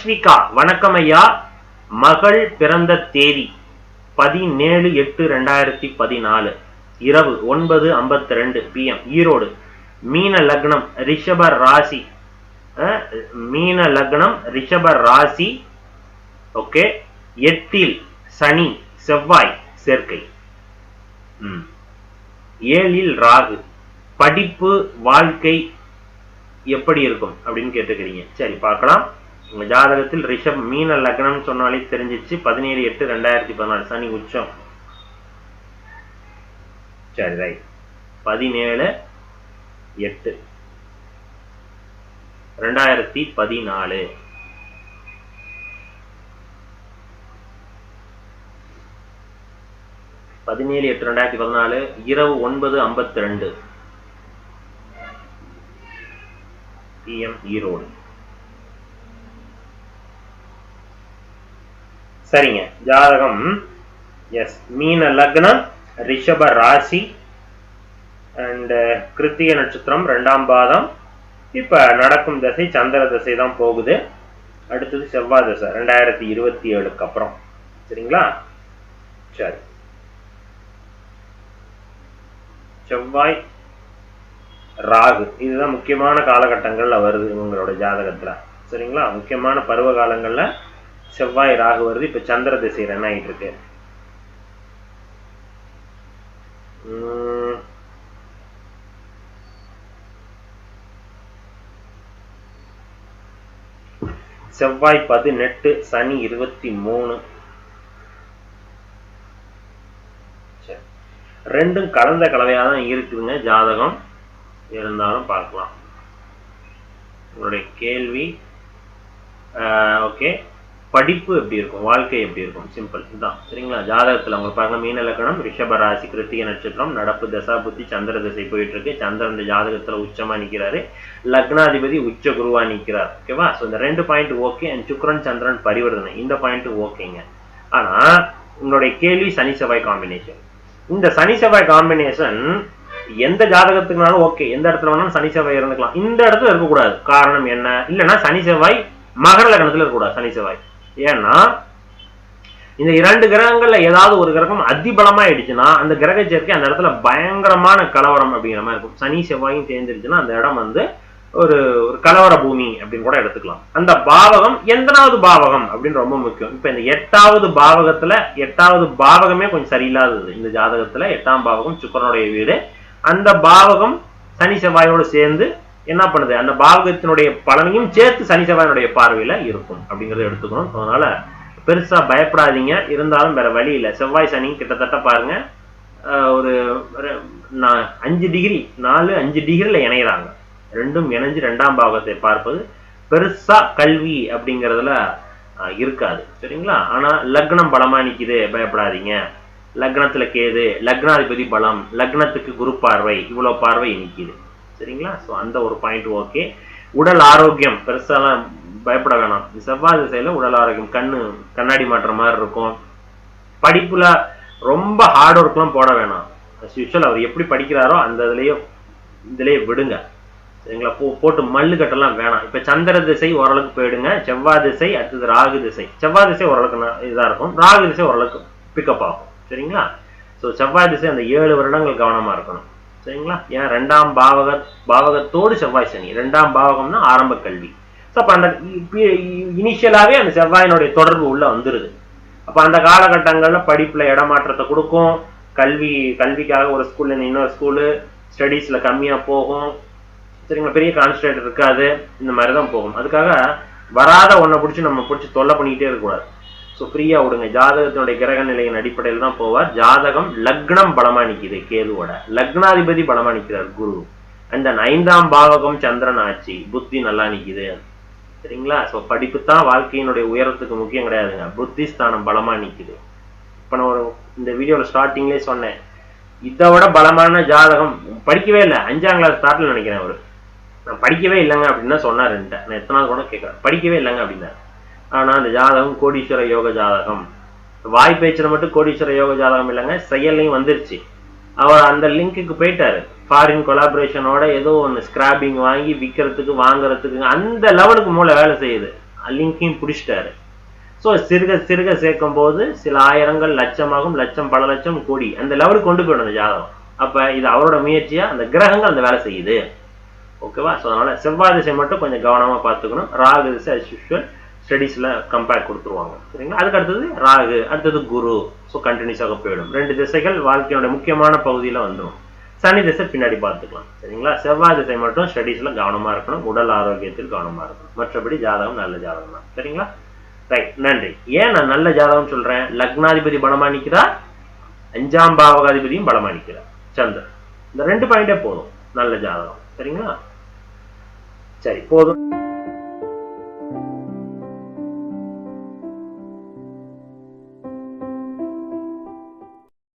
ரஷ்விகா, வணக்கம் ஐயா. மகள் பிறந்த தேதி 17/8/2014 இரவு 9:52 PM, ஈரோடு. மீன லக்னம், ரிஷப ராசி. மீன லக்னம், ரிஷப ராசி. ஓகே. 8இல் சனி செவ்வாய் சேர்க்கை. 7இல் ராகு. படிப்பு வாழ்க்கை எப்படி இருக்கும் அப்படின்னு கேட்டுக்கிறீங்க. சரி, பார்க்கலாம். உங்க ஜாதகத்தில் ரிஷப் மீன லக்னம் சொன்னாலே தெரிஞ்சிச்சு. 17/8/2014 சனி உச்சம். சரி, ரைட். 17/8/2014 17/8/2014 இரவு 9:52 PM, ஈரோடு. சரிங்க. ஜாதகம் எஸ் மீன லக்னம், ரிஷப ராசி அண்ட் கிருத்திக நட்சத்திரம் 2ஆம் பாதம். இப்ப நடக்கும் திசை சந்திர திசை தான் போகுது. அடுத்தது செவ்வாய் திசை 2027க்கு அப்புறம். சரிங்களா? சரி, செவ்வாய் ராகு இதுதான் முக்கியமான காலகட்டங்கள்ல வருது உங்களோட ஜாதகத்துல. சரிங்களா? முக்கியமான பருவ காலங்கள்ல செவ்வாய் ராகு வருது. இப்ப சந்திர திசை என்ன ஆயிட்டு இருக்கு. செவ்வாய் 18, சனி 23. ரெண்டும் கலந்த கலவையா தான் இருக்குதுங்க ஜாதகம். இருந்தாலும் பார்க்கலாம். உங்களுடைய கேள்வி ஓகே. படிப்பு எப்படி இருக்கும், வாழ்க்கை எப்படி இருக்கும், சிம்பிள் இதுதான். சரிங்களா? ஜாதகத்துல உங்களுக்கு பாருங்க, மீன லக்னம், ரிஷப ராசி, கிருத்திக நட்சத்திரம், நடப்பு தசா புத்தி சந்திர திசை போயிட்டு இருக்கு. சந்திரன் இந்த ஜாதகத்துல உச்சமா நிக்கிறாரு. லக்னாதிபதி உச்ச குருவா நிக்கிறார். ஓகேவா? ஸோ இந்த 2 பாயிண்ட் ஓகே. அண்ட் சுக்கிரன் சந்திரன் பரிவர்த்தனை இந்த பாயிண்ட் ஓகேங்க. ஆனா உங்களுடைய கேள்வி சனி செவ்வாய் காம்பினேஷன். இந்த சனி செவ்வாய் காம்பினேஷன் எந்த ஜாதகத்துக்குனாலும் ஓகே, எந்த இடத்துல வேணாலும் சனி செவ்வாய் இருந்துக்கலாம். இந்த இடத்துல இருக்கக்கூடாது. காரணம் என்ன? இல்லைன்னா சனி செவ்வாய் மகர லக்னத்துல இருக்கக்கூடாது. சனி செவ்வாய் ஏன்னா இந்த 2 கிரகங்கள்ல ஏதாவது ஒரு கிரகம் அதிபலமா ஆயிடுச்சுன்னா அந்த கிரக சேர்க்கை அந்த இடத்துல பயங்கரமான கலவரம் அப்படிங்கிற மாதிரி இருக்கும். சனி செவ்வாயும் சேர்ந்துருச்சுன்னா அந்த இடம் ஒரு கலவர பூமி அப்படின்னு கூட எடுத்துக்கலாம். அந்த பாவகம் எந்தனாவது பாவகம் அப்படின்னு ரொம்ப முக்கியம். இப்ப இந்த 8வது பாவகத்துல 8வது பாவகமே கொஞ்சம் சரியில்லாதது இந்த ஜாதகத்துல. 8ஆம் பாவகம் சுக்கிரனுடைய வீடு. அந்த பாவகம் சனி செவ்வாயோடு சேர்ந்து என்ன பண்ணுது, அந்த பாவகத்தினுடைய பலனையும் சேர்த்து சனி செவ்வாயினுடைய பார்வையில இருக்கும் அப்படிங்கறத எடுத்துக்கணும். அதனால பெருசா பயப்படாதீங்க. இருந்தாலும் வேற வழி இல்லை. செவ்வாய் சனி கிட்டத்தட்ட பாருங்க ஒரு 5 டிகிரி 4-5 டிகிரில இணைகிறாங்க. ரெண்டும் இணைஞ்சு 2ஆம் பாவகத்தை பார்ப்பது பெருசா கல்வி அப்படிங்கறதுல இருக்காது. சரிங்களா? ஆனா லக்னம் பலமா நிக்குது, பயப்படாதீங்க. லக்னத்துல கேது, லக்னாதிபதி பலம், லக்னத்துக்கு குரு பார்வை, இவ்வளவு பார்வை நிக்குது. சரிங்களா? ஸோ அந்த ஒரு பாயிண்ட் ஓகே. உடல் ஆரோக்கியம் பெருசாலாம் பயப்பட வேணாம். செவ்வாய் திசையில உடல் ஆரோக்கியம் கண்ணாடி மாற்ற மாதிரி இருக்கும். படிப்புல ரொம்ப ஹார்ட் ஒர்க்லாம் போட வேணாம். அவர் எப்படி படிக்கிறாரோ அந்த இதுலயே விடுங்க. சரிங்களா? போட்டு மல்லு கட்டெல்லாம் வேணாம். இப்ப சந்திர திசை ஓரளவுக்கு போயிடுங்க. செவ்வாய் திசை, அடுத்தது ராகு திசை. செவ்வாய் திசை ஓரளவுக்கு இதா இருக்கும். ராகு திசை ஓரளவுக்கு பிக்கப் ஆகும். சரிங்களா? ஸோ செவ்வாய் திசை அந்த 7 வருடங்கள் கவனமா இருக்கணும். சரிங்களா? ஏன் 2ஆம் பாவகத்தோடு செவ்வாய் சனி. 2ஆம் பாவகம்னா ஆரம்ப கல்வி. ஸோ அப்ப அந்த இனிஷியலாவே அந்த செவ்வாயினுடைய தொடர்பு உள்ள வந்துருது. அப்ப அந்த காலகட்டங்கள்ல படிப்புல இடமாற்றத்தை கொடுக்கும். கல்விக்காக ஒரு ஸ்கூல்ல இன்னொரு ஸ்கூலு, ஸ்டடீஸ்ல கம்மியா போகும். சரிங்களா? பெரிய கான்சன்ட்ரேட் இருக்காது. இந்த மாதிரிதான் போகும். அதுக்காக வராத ஒன்றை நம்ம பிடிச்சி தொல்லை பண்ணிக்கிட்டே இருக்கக்கூடாது. ஸோ ஃப்ரீயா விடுங்க. ஜாதகத்தினுடைய கிரக நிலையின் அடிப்படையில் தான் போவார். ஜாதகம் லக்னம் பலமா நிக்குது கேதுவோட, லக்னாதிபதி பலமா நிக்கிறார் குரு. அந்த 5ஆம் பாவகம் சந்திரன் ஆட்சி, புத்தி நல்லா நிக்குது. சரிங்களா? ஸோ படிப்பு தான் வாழ்க்கையினுடைய உயரத்துக்கு முக்கியம் கிடையாதுங்க. புத்தி ஸ்தானம் பலமா நிக்குது. இப்ப நான் இந்த வீடியோல ஸ்டார்டிங்லேயே சொன்னேன், இதை விட பலமான ஜாதகம் படிக்கவே இல்லை. 5ஆம் கிளாஸ் ஸ்டார்ட்ல நினைக்கிறேன் அவரு. நான் படிக்கவே இல்லைங்க அப்படின்னு தான் சொன்னார். நான் எத்தனாவது கூட கேட்கறேன், படிக்கவே இல்லைங்க அப்படின்னா. ஆனா அந்த ஜாதகம் கோடீஸ்வர யோக ஜாதகம். வாய் பேச்சுல மட்டும் கோடீஸ்வர யோக ஜாதகம் இல்லைங்க, செயல்லையும் வந்துருச்சு. அவர் அந்த லிங்க்குக்கு போயிட்டாரு. ஃபாரின் கொலாபரேஷனோட ஏதோ ஒன்று ஸ்கிராப்பிங் வாங்கி விற்கிறதுக்கு வாங்குறதுக்கு அந்த லெவலுக்கு மூளை வேலை செய்யுது. லிங்கையும் பிடிச்சிட்டாரு. ஸோ சிறுக சிறுக சேர்க்கும் போது சில ஆயிரங்கள் லட்சமாகும், லட்சம் பல லட்சம் கோடி அந்த லெவலுக்கு கொண்டு போயிடும் அந்த ஜாதகம். அப்ப இது அவரோட முயற்சியா அந்த கிரகங்கள் அந்த வேலை செய்யுது. ஓகேவா? ஸோ அதனால செவ்வாய் திசை மட்டும் கொஞ்சம் கவனமா பார்த்துக்கணும். ராகு திசை as usual ஸ்டடீஸ்ல கம்பேர் கொடுத்துருவாங்க. சரிங்களா? அதுக்கு அடுத்தது ராகு, அடுத்தது குரு. ஸோ கண்டினியூஸாக போயிடும். 2 திசைகள் வாழ்க்கையோட முக்கியமான பகுதியில வந்துடும். சனி திசை பின்னாடி பார்த்துக்கலாம். சரிங்களா? செவ்வாய் திசை மட்டும் ஸ்டடீஸ்ல கவனமா இருக்கணும், உடல் ஆரோக்கியத்தில் கவனமா இருக்கணும். மற்றபடி ஜாதகம் நல்ல ஜாதகம் தான். சரிங்களா? ரைட், நன்றி. ஏன் நான் நல்ல ஜாதகம் சொல்றேன்? லக்னாதிபதி பலமா நிற்கிறார், 5ஆம் பாவகாதிபதியும் பலமா நிற்கிறார், சந்திரன். இந்த 2 பாயிண்டே போதும் நல்ல ஜாதகம். சரிங்களா? சரி, போதும்.